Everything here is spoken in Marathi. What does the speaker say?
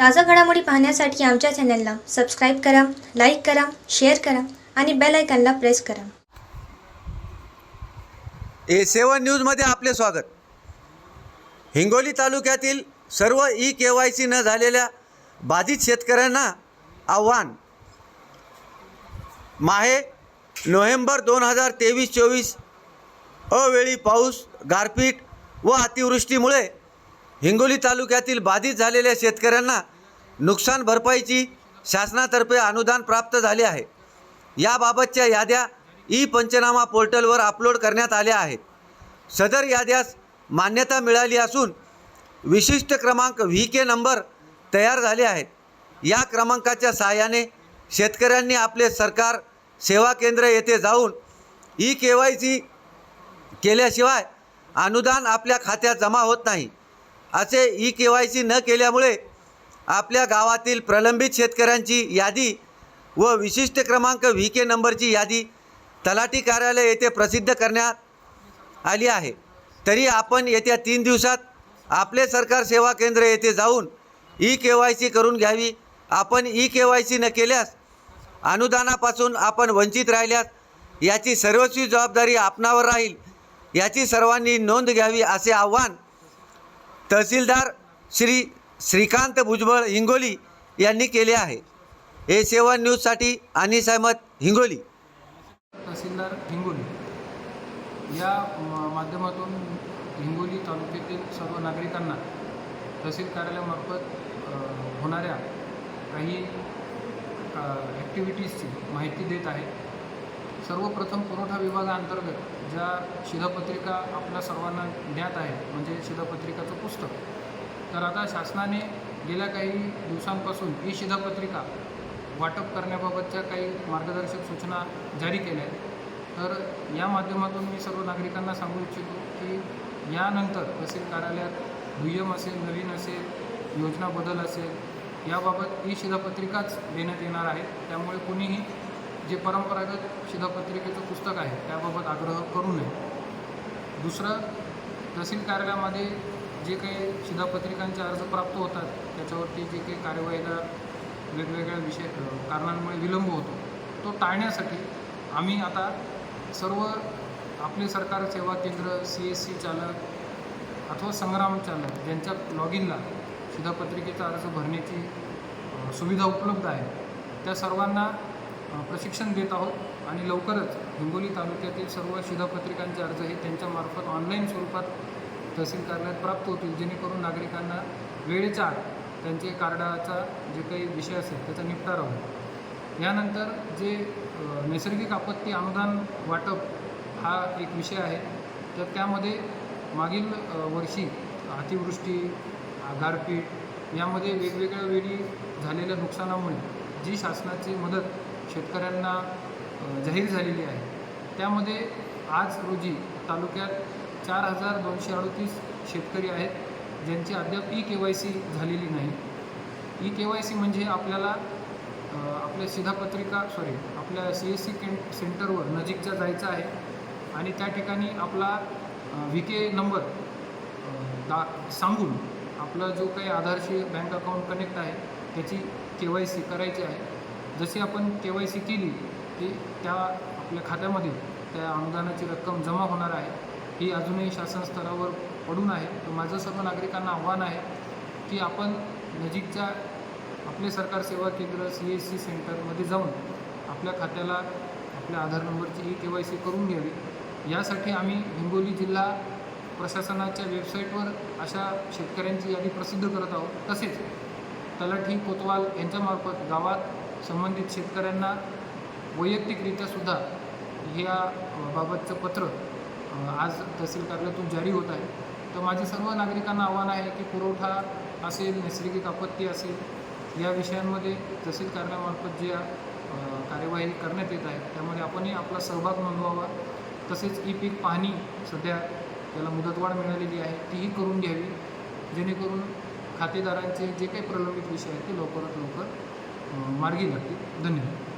ताज़ा घडामोडी पाहण्यासाठी आमच्या चॅनलला सबस्क्राईब करा, लाईक करा, शेअर करा आणि बेल आयकॉनला प्रेस करा. A7 न्यूजमध्ये आपले स्वागत. हिंगोली तालुक्यातील सर्व KYC न झालेल्या बाधित शेतकऱ्यांना आव्हान. माहे नोव्हेंबर 2023-24 अवेळी पाऊस, गारपीट व अतिवृष्टीमुळे हिंगोली तालुक्यातील बाधित झालेल्या शेतकऱ्यांना नुकसान भरपाईची शासनातर्फे अनुदान प्राप्त झाले आहे. याबाबतच्या याद्या पंचनामा पोर्टलवर अपलोड करण्यात आल्या आहेत. सदर याद्यास मान्यता मिळाली असून विशिष्ट क्रमांक VK नंबर तयार झाले आहेत. या क्रमांकाच्या सहाय्याने शेतकऱ्यांनी आपले सरकार सेवा केंद्र येथे जाऊन KYC केल्याशिवाय अनुदान आपल्या खात्यात जमा होत नाही. असे KYC न केल्यामुळे आपल्या गावातील प्रलंबित शेतकऱ्यांची यादी व विशिष्ट क्रमांक VK नंबरची यादी तलाठी कार्यालय येथे प्रसिद्ध करण्यात आली आहे. तरी आपण येत्या 3 दिवसात आपले सरकार सेवा केंद्र येथे जाऊन KYC करून घ्यावी. आपण KYC न केल्यास अनुदानापासून आपण वंचित राहिल्यास याची सर्वस्वी जबाबदारी आपणावर राहील. याची सर्वांनी नोंद घ्यावी असे आवाहन तहसीलदार श्रीकांत भुजबळ हिंगोली यांनी केले आहे. A7 न्यूजसाठी अनिस अहमद, हिंगोली. तहसीलदार हिंगोली या माध्यमातून हिंगोली तालुक्यातील सर्व नागरिकांना तहसील कार्यालयामार्फत होणाऱ्या काही ॲक्टिव्हिटीजची माहिती देत आहे. सर्वप्रथम पुरवठा विभागाअंतर्गत ज्या शिधापत्रिका आपल्या सर्वांना ज्ञात आहे, म्हणजे शिधापत्रिकाचं पुस्तक, तर आता शासनाने गेल्या काही दिवसांपासून शिधापत्रिका वाटप करण्याबाबतच्या काही मार्गदर्शक सूचना जारी केल्या आहेत. तर या माध्यमातून मी सर्व नागरिकांना सांगू इच्छितो की यानंतर तहसील कार्यालयात दुय्यम असेल, नवीन असेल, योजना बदल असेल, याबाबत शिधापत्रिकाच देण्यात येणार आहे. त्यामुळे कुणीही जे परंपरागत शिधापत्रिकेचं पुस्तक आहे त्याबाबत आग्रह करू नये. दुसरं, तहसील कार्यालयामध्ये जे काही शिधापत्रिकांचे अर्ज प्राप्त होतात त्याच्यावरती जे काही कार्यवाहीला वेगवेगळ्या कारणांमुळे विलंब होतो तो टाळण्यासाठी आम्ही आता सर्व आपले सरकार सेवा केंद्र, CSC चालक अथवा संग्राम चालक ज्यांच्या लॉग इनला शिधापत्रिकेचा अर्ज भरण्याची सुविधा उपलब्ध आहे त्या सर्वांना प्रशिक्षण देत आहोत. आणि लवकरच हिंगोली तालुक्यातील सर्व शिधापत्रिकांचे अर्ज हे त्यांच्यामार्फत ऑनलाईन स्वरूपात तहसील कार्यालयात प्राप्त होतील, जेणेकरून नागरिकांना वेळेच्या आत त्यांचे कार्डाचा जे काही विषय असेल त्याचा निपटारा होईल. यानंतर जे नैसर्गिक आपत्ती अनुदान वाटप हा एक विषय आहे. तर त्यामध्ये मागील वर्षी अतिवृष्टी, गारपीट यामध्ये वेगवेगळ्या वेळी झालेल्या नुकसानामुळे जी शासनाची मदत शेतकऱ्यांना जाहीर झालेली आहे, त्यामध्ये आज रोजी तालुक्यात 4238 शेतकरी आहेत ज्यांची अद्याप KYC झालेली नाही. KYC म्हणजे आपल्याला आपल्या आपल्या CSC सेंटरवर नजीकच्या जायचं आहे आणि त्या ठिकाणी आपला VK नंबर सांगून आपला जो काही आधारशी बँक अकाउंट कनेक्ट आहे त्याची KYC करायची आहे. जशी आपण KYC केली की त्या आपल्या खात्यामध्ये त्या अनुदानाची रक्कम जमा होणार आहे. ही अजूनही शासन स्तरावर पडून आहे. तर माझं सर्व नागरिकांना आव्हान आहे की आपण नजीकच्या आपले सरकार सेवा केंद्र CSC सेंटरमध्ये जाऊन आपल्या खात्याला आपल्या आधार नंबरची KYC करून घ्यावी. यासाठी आम्ही हिंगोली जिल्हा प्रशासनाच्या वेबसाईटवर अशा शेतकऱ्यांची यादी प्रसिद्ध करत आहोत. तसेच तलाठी, कोतवाल यांच्यामार्फत गावात संबंधित शेतकऱ्यांना वैयक्तिकरित्यासुद्धा या बाबतचं पत्र आज तहसील कार्यालयातून जारी होत आहे. तर माझे सर्व नागरिकांना आव्हान आहे की पुरवठा असेल, नैसर्गिक आपत्ती असेल, या विषयांमध्ये तहसील कार्यालयामार्फत ज्या कार्यवाही करण्यात येत आहे त्यामध्ये आपणही आपला सहभाग नोंदवावा. तसेच पीक पाहणी सध्या त्याला मुदतवाढ मिळालेली आहे तीही करून घ्यावी, जेणेकरून खातेदारांचे जे काही प्रलंबित विषय आहेत ते लवकरात लवकर मार्गी लागतील. धन्यवाद.